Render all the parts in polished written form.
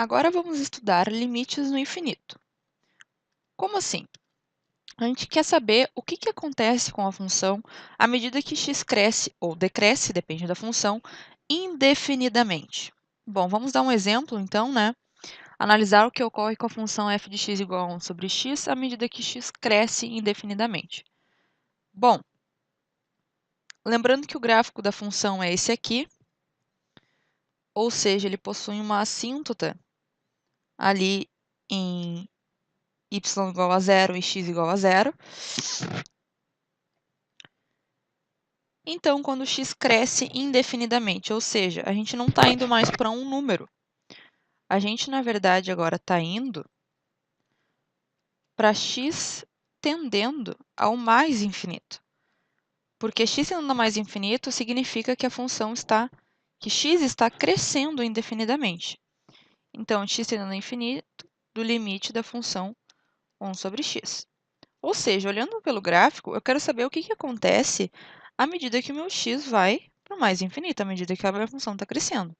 Agora vamos estudar limites no infinito. Como assim? A gente quer saber o que acontece com a função à medida que x cresce ou decresce, depende da função, indefinidamente. Bom, vamos dar um exemplo então, né? Analisar o que ocorre com a função f de x igual a 1 sobre x à medida que x cresce indefinidamente. Bom, lembrando que o gráfico da função é esse aqui, ou seja, ele possui uma assíntota ali em y igual a 0 e x igual a 0. Então, quando x cresce indefinidamente, ou seja, a gente não está indo mais para um número. A gente, na verdade, agora está indo para x tendendo ao mais infinito. Porque x tendendo ao mais infinito significa que a função que x está crescendo indefinidamente. Então, x tendendo ao infinito do limite da função 1 sobre x. Ou seja, olhando pelo gráfico, eu quero saber o que acontece à medida que o meu x vai para o mais infinito, à medida que a minha função está crescendo. O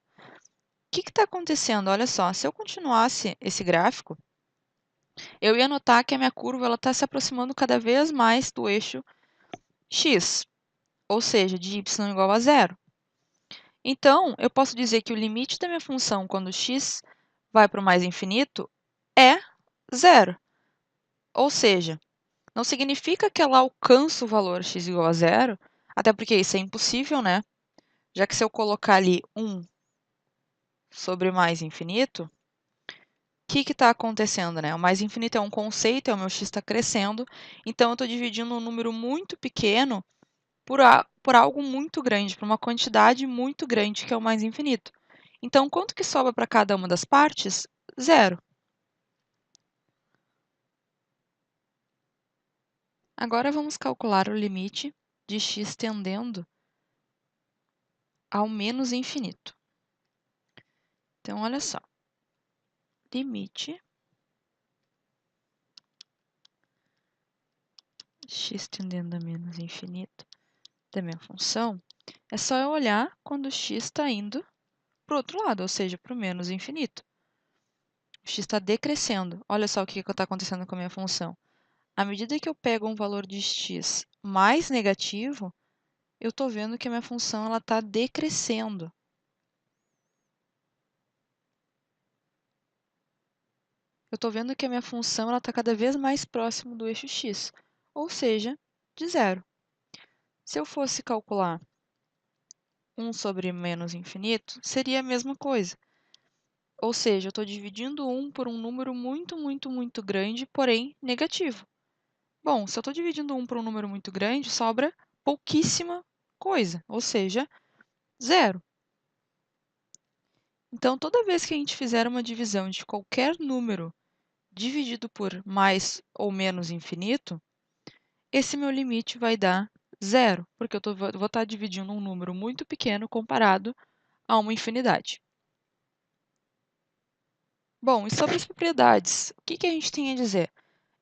que está acontecendo? Olha só, se eu continuasse esse gráfico, eu ia notar que a minha curva está se aproximando cada vez mais do eixo x, ou seja, de y igual a 0. Então, eu posso dizer que o limite da minha função quando x vai para o mais infinito é 0. Ou seja, não significa que ela alcança o valor x igual a 0, até porque isso é impossível, né? Já que se eu colocar ali 1 sobre mais infinito, o que está acontecendo, né? O mais infinito é um conceito, o meu x está crescendo, então eu estou dividindo um número muito pequeno por algo muito grande, por uma quantidade muito grande, que é o mais infinito. Então, quanto que sobra para cada uma das partes? 0. Agora vamos calcular o limite de x tendendo ao menos infinito. Então, olha só. Limite x tendendo a menos infinito da minha função, é só eu olhar quando x está indo para o outro lado, ou seja, para o menos infinito. O x está decrescendo. Olha só o que está acontecendo com a minha função. À medida que eu pego um valor de x mais negativo, eu estou vendo que a minha função está decrescendo. Eu estou vendo que a minha função está cada vez mais próximo do eixo x, ou seja, de 0. Se eu fosse calcular 1 sobre menos infinito, seria a mesma coisa. Ou seja, eu estou dividindo 1 por um número muito, muito, muito grande, porém negativo. Bom, se eu estou dividindo 1 por um número muito grande, sobra pouquíssima coisa, ou seja, 0. Então, toda vez que a gente fizer uma divisão de qualquer número dividido por mais ou menos infinito, esse meu limite vai dar 0, porque eu vou estar dividindo um número muito pequeno comparado a uma infinidade. Bom, e sobre as propriedades, o que a gente tem a dizer?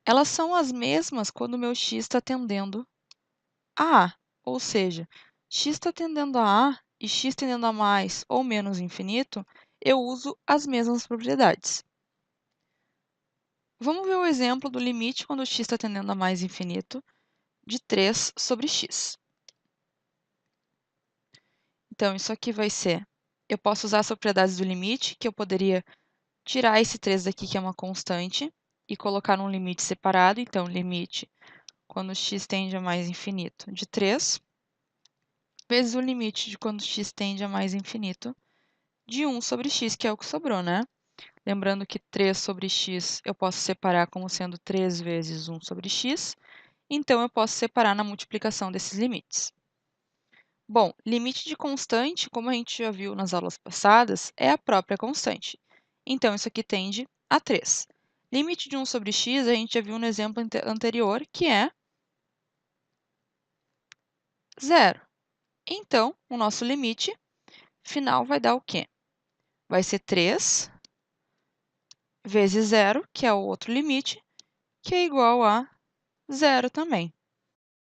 Elas são as mesmas quando o meu x está tendendo a A, ou seja, x está tendendo a A e x tendendo a mais ou menos infinito, eu uso as mesmas propriedades. Vamos ver o exemplo do limite quando x está tendendo a mais infinito de 3 sobre x. Então, isso aqui vai ser, eu posso usar as propriedades do limite, que eu poderia tirar esse 3 daqui, que é uma constante, e colocar num limite separado. Então, limite quando x tende a mais infinito de 3, vezes o limite de quando x tende a mais infinito de 1 sobre x, que é o que sobrou, né? Lembrando que 3 sobre x eu posso separar como sendo 3 vezes 1 sobre x, então eu posso separar na multiplicação desses limites. Bom, limite de constante, como a gente já viu nas aulas passadas, é a própria constante. Então, isso aqui tende a 3. Limite de 1 sobre x, a gente já viu no exemplo anterior, que é 0. Então, o nosso limite final vai dar o quê? Vai ser 3 vezes 0, que é o outro limite, que é igual a 0 também.